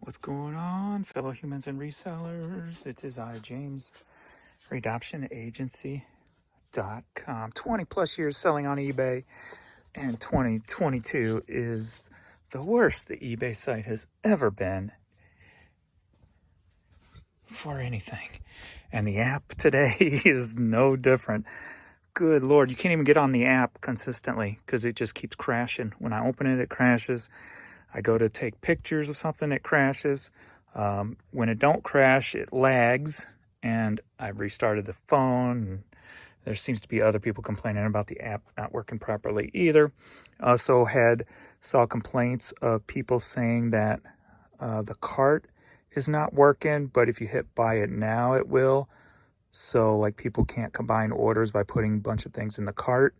What's going on, fellow humans and resellers? It is I, James, ReadoptionAgency.com. 20 plus years selling on eBay, and 2022 is the worst the eBay site has ever been for anything. And the app today is no different. Good Lord, you can't even get on the app consistently because it just keeps crashing. When I open it, it crashes. I go to take pictures of something, it crashes. When it don't crash, it lags, and I restarted the phone. And there seems to be other people complaining about the app not working properly either. Also saw complaints of people saying that the cart is not working, but if you hit buy it now, it will. So like people can't combine orders by putting a bunch of things in the cart.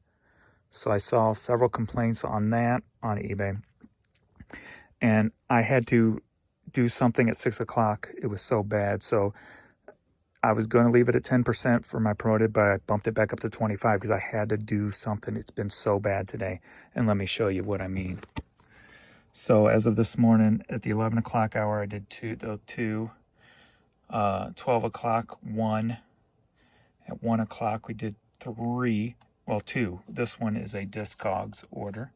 So I saw several complaints on that on eBay. And I had to do something at 6 o'clock. It was so bad. So I was going to leave it at 10% for my promoted, but I bumped it back up to 25 because I had to do something. It's been so bad today. And let me show you what I mean. So as of this morning at the 11 o'clock hour, I did two, 12 o'clock, 1. At 1 o'clock, we did 3. Well, 2. This one is a Discogs order.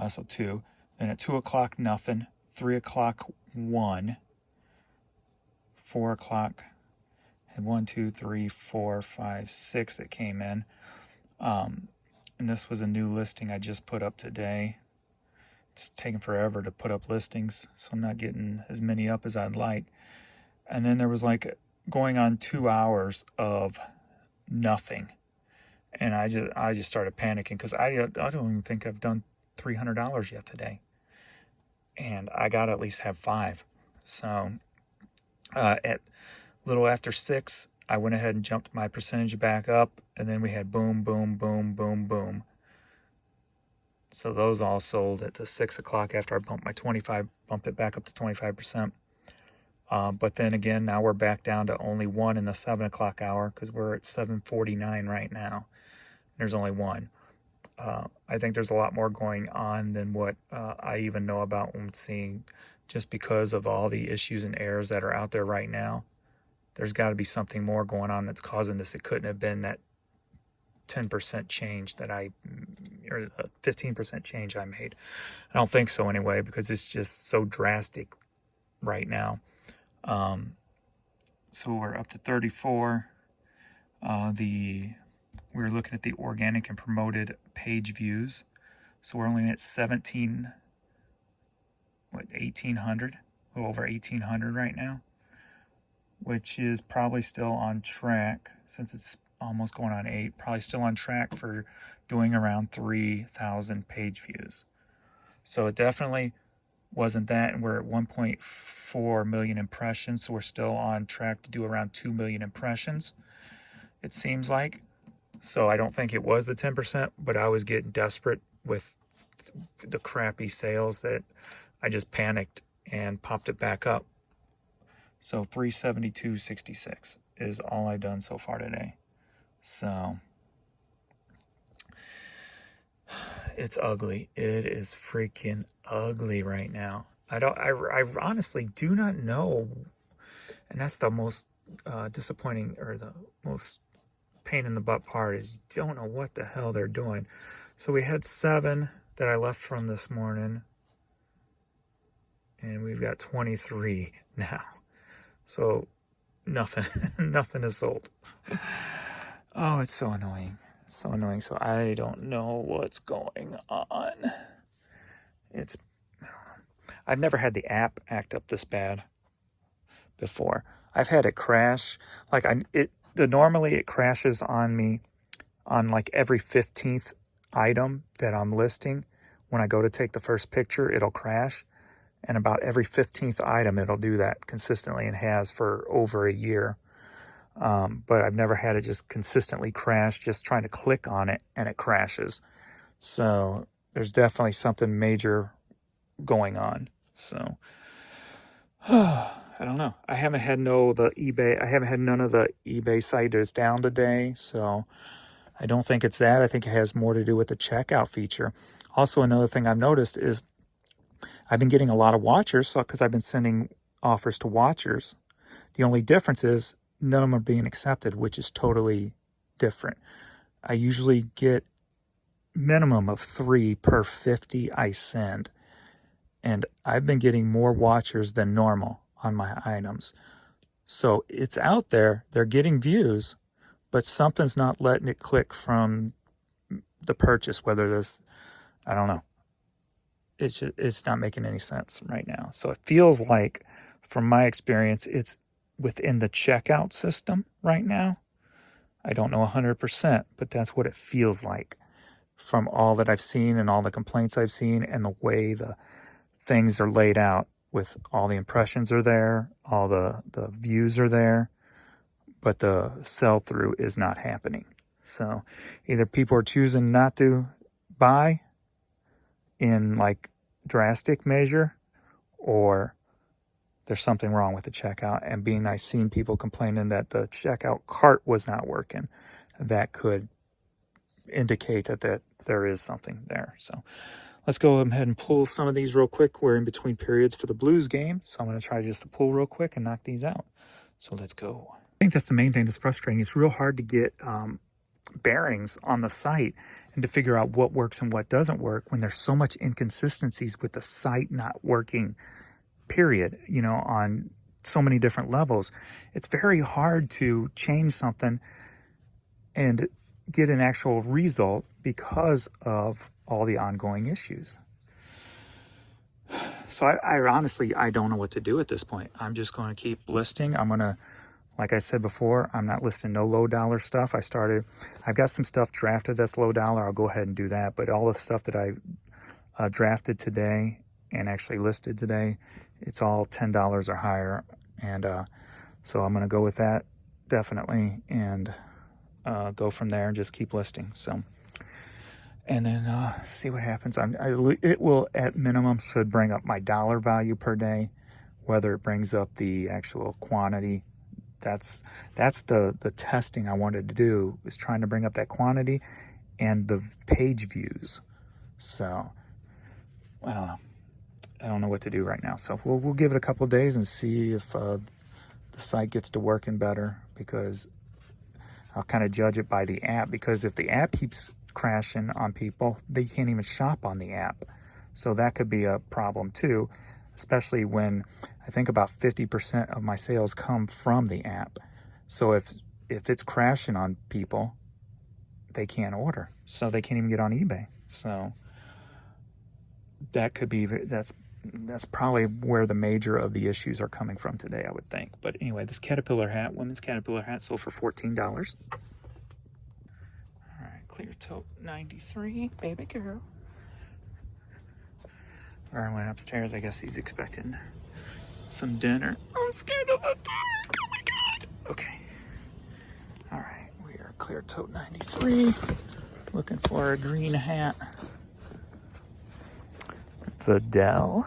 So 2. Then at 2 o'clock, nothing. 3 o'clock, 1. 4 o'clock, had 1, 2, 3, 4, 5, 6 that came in. And this was a new listing I just put up today. It's taking forever to put up listings, so I'm not getting as many up as I'd like. And then there was like going on 2 hours of nothing. And I just started panicking because I don't even think I've done $300 yet today. And I got to at least have 5. So at little after 6, I went ahead and jumped my percentage back up, and then we had boom, boom, boom, boom, boom. So those all sold at the 6 o'clock after I bumped it back up to 25%. But then again, now we're back down to only 1 in the 7 o'clock hour because we're at 7:49 right now. There's only 1. I think there's a lot more going on than what I even know about when seeing, just because of all the issues and errors that are out there right now. There's got to be something more going on that's causing this. It couldn't have been that 10% change or the 15% change I made. I don't think so anyway, because it's just so drastic right now. So we're up to 34. We're looking at the organic and promoted page views. So we're only at 1,800, a little over 1,800 right now, which is probably still on track, since it's almost going on 8, probably still on track for doing around 3,000 page views. So it definitely wasn't that, and we're at 1.4 million impressions, so we're still on track to do around 2 million impressions, it seems like. So I don't think it was the 10%, but I was getting desperate with the crappy sales that I just panicked and popped it back up. So 372.66 is all I've done so far today. So it's ugly. It is freaking ugly right now. I honestly do not know, and that's the most disappointing, or the most pain in the butt part, is you don't know what the hell they're doing. So we had 7 that I left from this morning, and we've got 23 now. So nothing, nothing is sold. Oh, it's so annoying. So annoying. So I don't know what's going on. I've never had the app act up this bad before. I've had it crash. Normally it crashes on me on like every 15th item that I'm listing. When I go to take the first picture, it'll crash. And about every 15th item, it'll do that consistently, and has for over a year. But I've never had it just consistently crash, just trying to click on it and it crashes. So there's definitely something major going on. So I don't know. I haven't had none of the eBay site that's down today. So I don't think it's that. I think it has more to do with the checkout feature. Also, another thing I've noticed is I've been getting a lot of watchers, so because I've been sending offers to watchers. The only difference is none of them are being accepted, which is totally different. I usually get minimum of 3 per 50 I send, and I've been getting more watchers than normal on my items. So it's out there, they're getting views, but something's not letting it click from the purchase, whether this, I don't know. It's not making any sense right now. So it feels like, from my experience, it's within the checkout system right now. I don't know 100%, but that's what it feels like from all that I've seen and all the complaints I've seen and the way the things are laid out, with all the impressions are there, all the views are there, but the sell-through is not happening. So either people are choosing not to buy in like drastic measure, or there's something wrong with the checkout. And being I've seen people complaining that the checkout cart was not working, that could indicate that there is something there. So let's go ahead and pull some of these real quick. We're in between periods for the Blues game, so I'm going to try just to pull real quick and knock these out. So let's go. I think that's the main thing that's frustrating. It's real hard to get bearings on the site and to figure out what works and what doesn't work when there's so much inconsistencies with the site not working, period, you know, on so many different levels. It's very hard to change something and get an actual result because of all the ongoing issues. So I honestly, I don't know what to do at this point. I'm just going to keep listing. I'm going to, like I said before, I'm not listing no low dollar stuff. I've got some stuff drafted that's low dollar. I'll go ahead and do that. But all the stuff that I drafted today and actually listed today, it's all $10 or higher. And so I'm going to go with that definitely, and go from there and just keep listing. So, and then see what happens. It will, at minimum, should bring up my dollar value per day. Whether it brings up the actual quantity, that's the testing I wanted to do, is trying to bring up that quantity and the page views. So I don't know what to do right now. So we'll give it a couple of days and see if the site gets to working better, because I'll kind of judge it by the app, because if the app keeps crashing on people, they can't even shop on the app. So that could be a problem too, especially when I think about 50% of my sales come from the app. So if it's crashing on people, they can't order. So they can't even get on eBay. So that could be, that's probably where the major of the issues are coming from today, I would think. But anyway, this caterpillar hat, women's caterpillar hat, sold for $14. All right, clear tote 93, baby girl. Aaron went upstairs. I guess he's expecting some dinner. I'm scared of the dark. Oh my God. Okay. All right, we are clear tote 93. Looking for a green hat. The Dell.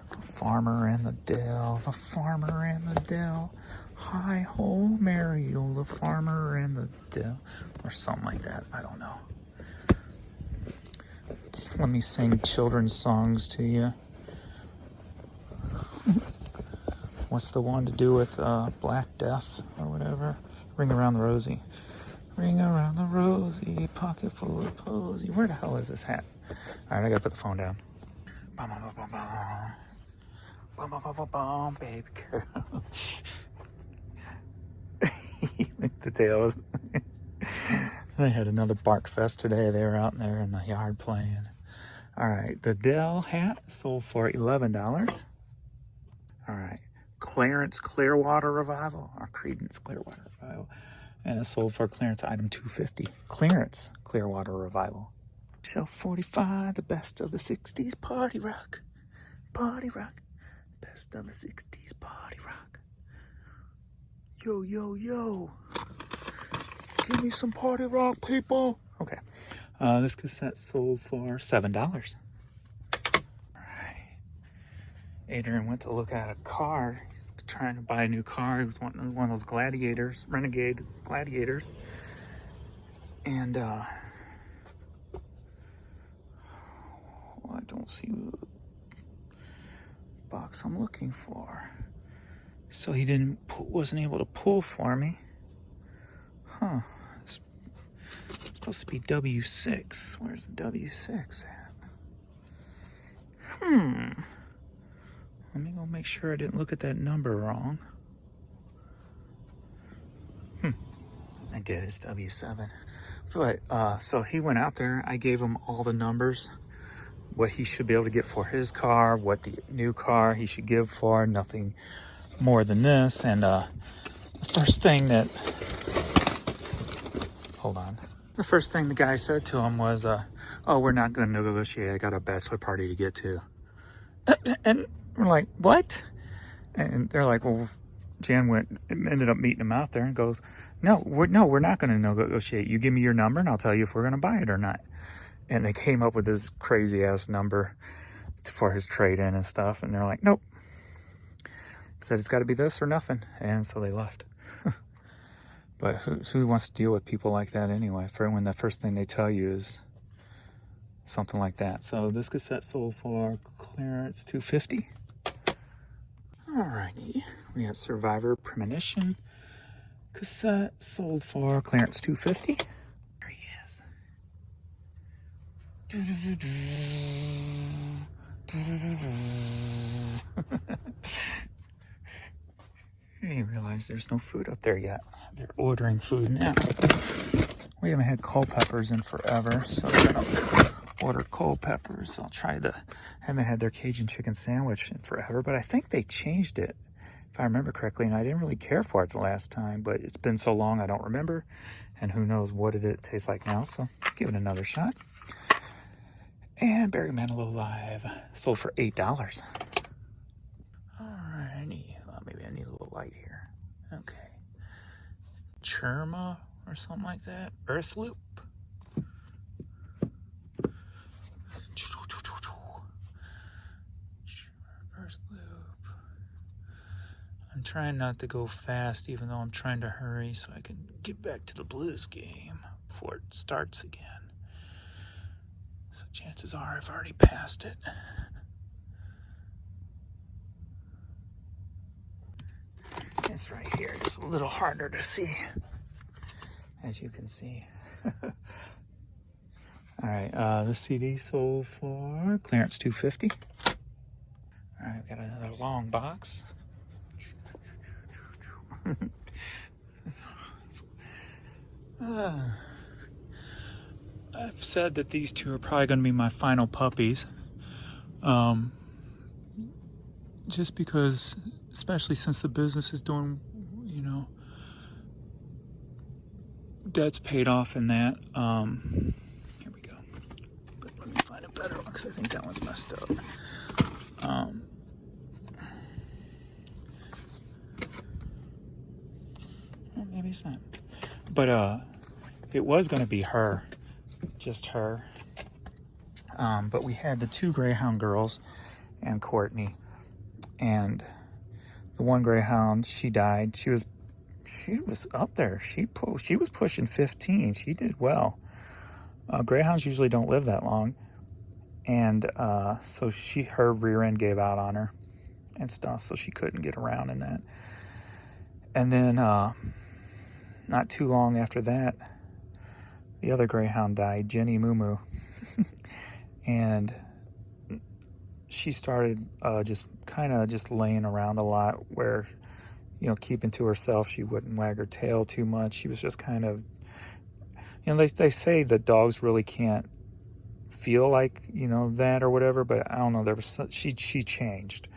The farmer and the Dell. The farmer and the Dell. Hi ho, Mary, oh, the farmer and the Dell. Or something like that. I don't know. Let me sing children's songs to you. What's the one to do with Black Death or whatever? Ring Around the Rosie. Ring around the rosy, pocket full of posy. Where the hell is this hat? All right, I gotta put the phone down. Bum, bum, bum, bum, bum. Bum, bum, bum, bum, bum, baby girl. The tails. They had another bark fest today. They were out there in the yard playing. All right, the Dell hat sold for $11. All right, Clarence Clearwater Revival, or Credence Clearwater Revival. And it sold for clearance item $250. Clearance Clearwater Revival. Shelf 45, the best of the 60s party rock. Party rock. Best of the 60s party rock. Yo, yo, yo. Give me some party rock, people. Okay. This cassette sold for $7. All right. Adrian went to look at a car. He's trying to buy a new car. He was wanting one of those Gladiators, Renegade Gladiators. And I don't see box I'm looking for. So he wasn't able to pull for me. Huh. It's supposed to be W6. Where's the W6 at? Let me go make sure I didn't look at that number wrong. I did, it's W7. But, so he went out there, I gave him all the numbers, what he should be able to get for his car, what the new car he should give for, nothing more than this. And, the first thing the guy said to him was, oh, we're not going to negotiate, I got a bachelor party to get to. And we're like, what? And they're like, well, Jan ended up meeting him out there and goes, no, we're not going to negotiate. You give me your number and I'll tell you if we're going to buy it or not. And they came up with this crazy ass number for his trade-in and stuff. And they're like, nope. Said it's got to be this or nothing. And so they left. But who wants to deal with people like that anyway? For when the first thing they tell you is something like that. So this cassette sold for clearance $250. Alrighty, we got Survivor Premonition cassette sold for clearance $250. There he is. I didn't realize there's no food up there yet. They're ordering food now. We haven't had Culpeppers in forever, so we're gonna order Culpeppers. Haven't had their Cajun chicken sandwich in forever, but I think they changed it, if I remember correctly, and I didn't really care for it the last time, but it's been so long I don't remember, and who knows what it tastes like now, so give it another shot. And Barry Manilow Live sold for $8. Alrighty, well, maybe I need a little light here. Okay. Churma or something like that. Earth Loop. Earth Loop. I'm trying not to go fast, even though I'm trying to hurry so I can get back to the Blues game before it starts again. So chances are I've already passed it. It's right here, just a little harder to see, as you can see. All right, the CD sold for clearance $250. All right, we've got another long box. I've said that these two are probably going to be my final puppies. Just because, especially since the business is doing, debt's paid off in that. Here we go. But let me find a better one because I think that one's messed up. Well, maybe it's not. But it was going to be her, just her. But we had the two Greyhound girls and Courtney. And the one Greyhound, she died. She was up there. She was pushing 15. She did well. Greyhounds usually don't live that long, and so her rear end gave out on her and stuff, so she couldn't get around in that. And then not too long after that, the other Greyhound died, Jenny Moo Moo, and she started just laying around a lot, where, keeping to herself. She wouldn't wag her tail too much. She was just kind of, they say that dogs really can't feel like, that or whatever, but I don't know. She changed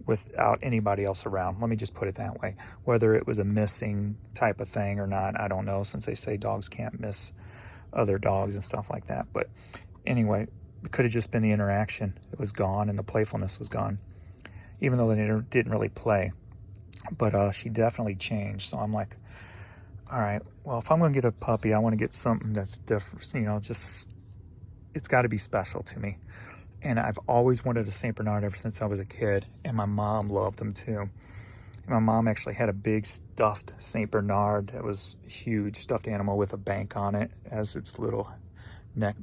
without anybody else around. Let me just put it that way. Whether it was a missing type of thing or not, I don't know, since they say dogs can't miss other dogs and stuff like that. But anyway, it could have just been the interaction. It was gone, and the playfulness was gone, even though they didn't really play. But she definitely changed. So I'm like, all right, well, if I'm going to get a puppy, I want to get something that's different, it's got to be special to me. And I've always wanted a St. Bernard ever since I was a kid, and my mom loved them too. And my mom actually had a big stuffed St. Bernard that was a huge stuffed animal with a bank on it as its little neck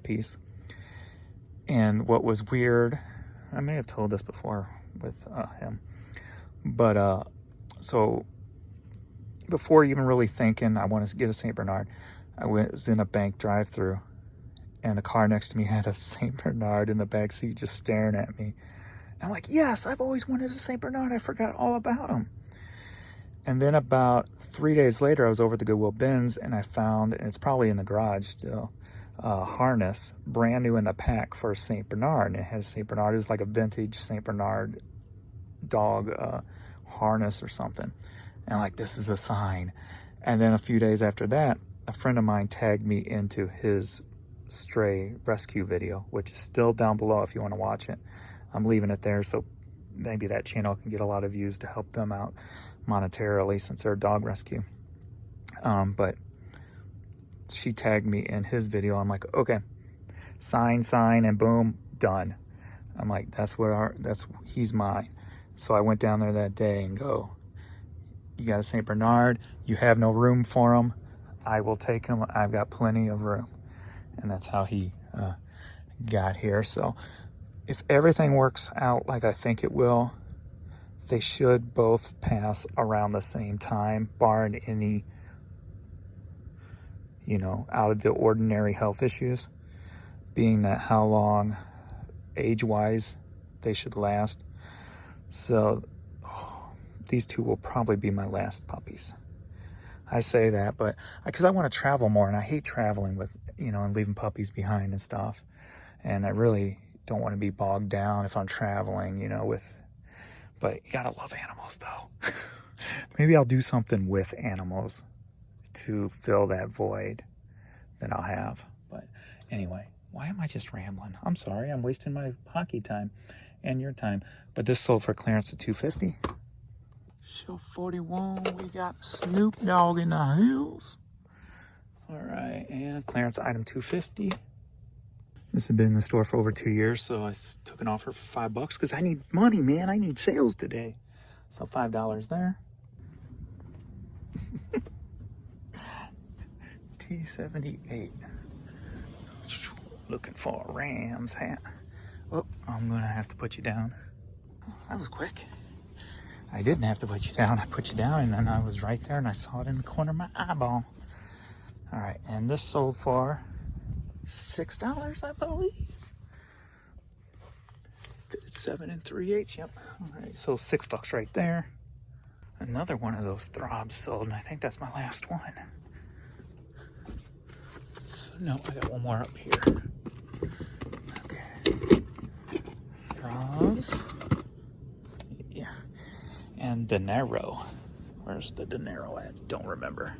piece. And what was weird I may have told this before with him. But so before even really thinking I want to get a St. Bernard, I was in a bank drive-through, and the car next to me had a St. Bernard in the back seat just staring at me. And I'm like, yes, I've always wanted a St. Bernard. I forgot all about them. And then about 3 days later, I was over at the Goodwill bins, and I found, and it's probably in the garage still, a harness, brand new in the pack for a St. Bernard. And it has St. Bernard. It was like a vintage St. Bernard dog harness or something. And I'm like, this is a sign. And then a few days after that, a friend of mine tagged me into his stray rescue video, which is still down below if you want to watch it. I'm leaving it there, so maybe that channel can get a lot of views to help them out monetarily since they're a dog rescue. But she tagged me in his video. I'm like, okay, sign, and boom, done. I'm like, he's mine. So I went down there that day and go, you got a St. Bernard, you have no room for him, I will take him, I've got plenty of room. And that's how he got here. So if everything works out like I think it will, they should both pass around the same time, barring any, out of the ordinary health issues, being that how long age-wise they should last. So these two will probably be my last puppies. I say that, but because I want to travel more, and I hate traveling with, and leaving puppies behind and stuff. And I really don't want to be bogged down if I'm traveling, but you gotta love animals though. Maybe I'll do something with animals to fill that void that I'll have. But anyway, why am I just rambling? I'm sorry, I'm wasting my hockey time and your time. But this sold for clearance at $250. Show 41, we got Snoop Dogg in the hills. All right, and clearance item $250. This has been in the store for over 2 years, so I took an offer for $5 because I need money, man. I need sales today. So $5 there. T78. Looking for a Rams hat. Oh, I'm gonna have to put you down. That was quick. I didn't have to put you down. I put you down, and then I was right there, and I saw it in the corner of my eyeball. All right, and this sold for $6, I believe. Fitted 7 3/8. Yep. All right, so $6 right there. Another one of those throbs sold, and I think that's my last one. No, I got one more up here. Okay. Throbs. Yeah. And dinero. Where's the dinero at? Don't remember.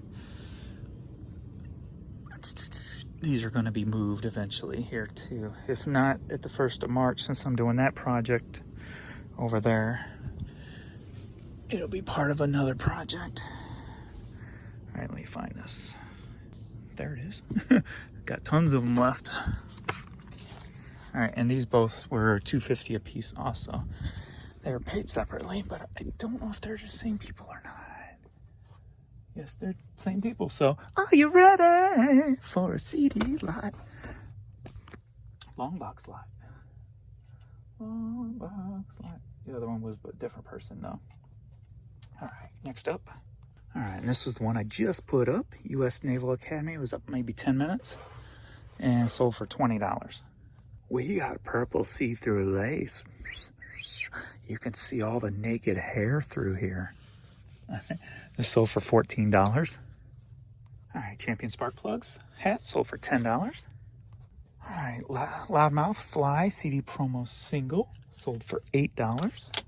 These are going to be moved eventually here too. If not at the 1st of March, since I'm doing that project over there, it'll be part of another project. All right, let me find this. There it is. Got tons of them left. All right, and these both were $250 a piece also. They were paid separately, but I don't know if they're the same people or not. Yes, they're the same people. So, are you ready for a CD lot? Long box lot. Long box lot. The other one was a different person though. All right, next up. All right, and this was the one I just put up. U.S. Naval Academy. It was up maybe 10 minutes and sold for $20. We got purple see-through lace. You can see all the naked hair through here. This sold for $14. All right, Champion Spark Plugs hat sold for $10. All right, Loudmouth Fly CD promo single sold for $8.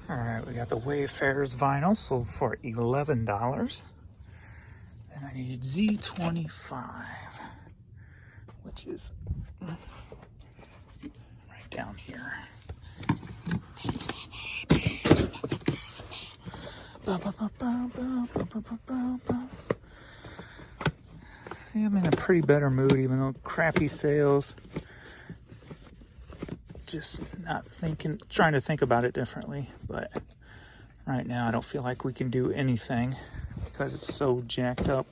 All right, we got the Wayfarers vinyl sold for $11. Then I need Z25, which is right down here. See, I'm in a pretty better mood, even though crappy sales. Just not trying to think about it differently. But right now, I don't feel like we can do anything because it's so jacked up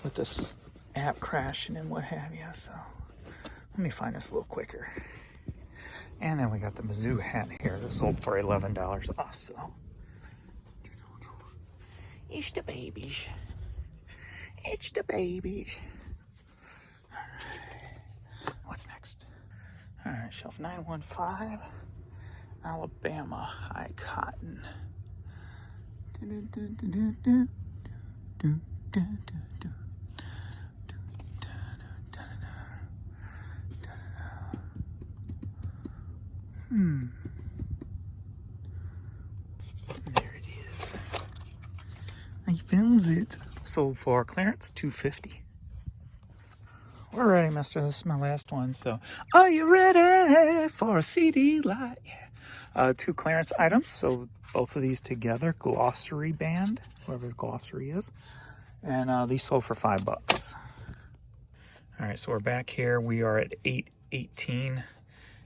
with this app crashing and what have you. So let me find this a little quicker. And then we got the Mizzou hat here that sold for $11 also. It's the babies. It's the babies. What's next? All right, shelf 915. Alabama high cotton. There it is. I found it. Sold for clearance $2.50. We're ready, mister. This is my last one. So, are you ready for a CD light? Yeah. 2 clearance items. So, both of these together. Glossary band, whoever the glossary is. And these sold for $5. All right, so we're back here. We are at 8:18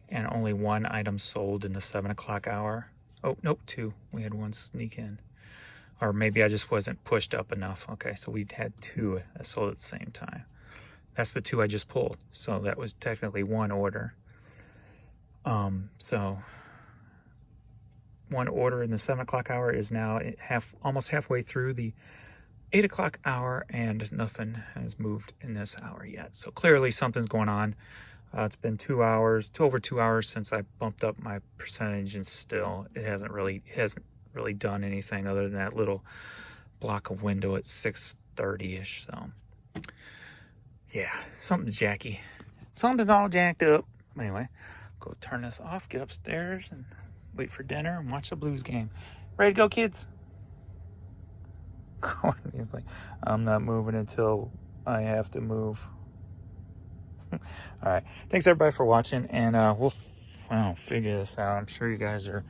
and only 1 item sold in the 7 o'clock hour. Oh, nope, 2. We had 1 sneak in. Or maybe I just wasn't pushed up enough. Okay, so we had 2 that sold at the same time. That's the 2 I just pulled. So that was technically 1 order. So 1 order in the 7 o'clock hour is now almost halfway through the 8 o'clock hour, and nothing has moved in this hour yet. So clearly something's going on. It's been 2 hours, over 2 hours since I bumped up my percentage, and still it hasn't really done anything other than that little block of window at 6:30ish. So yeah, something's jacky. Something's all jacked up. Anyway, go turn this off, get upstairs, and wait for dinner and watch the Blues game. Ready to go, kids? He's like, I'm not moving until I have to move. All right. Thanks, everybody, for watching, and we'll figure this out. I'm sure you guys are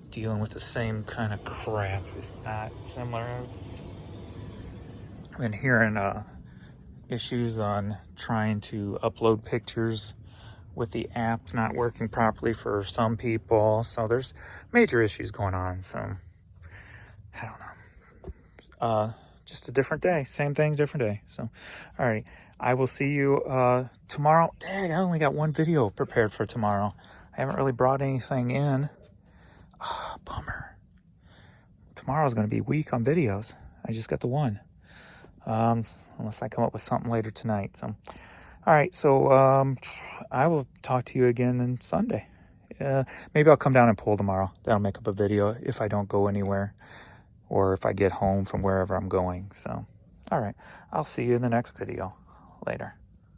dealing with the same kind of crap, if not similar. I've been hearing issues on trying to upload pictures with the apps not working properly for some people. So there's major issues going on. So I don't know. Just a different day. Same thing, different day. So, all right. I will see you tomorrow. Dang, I only got 1 video prepared for tomorrow. I haven't really brought anything in. Bummer. Tomorrow's going to be weak on videos. I just got the 1. Unless I come up with something later tonight. So, all right. So, I will talk to you again on Sunday. Maybe I'll come down and pull tomorrow. That'll make up a video if I don't go anywhere, or if I get home from wherever I'm going. So, all right. I'll see you in the next video. Later.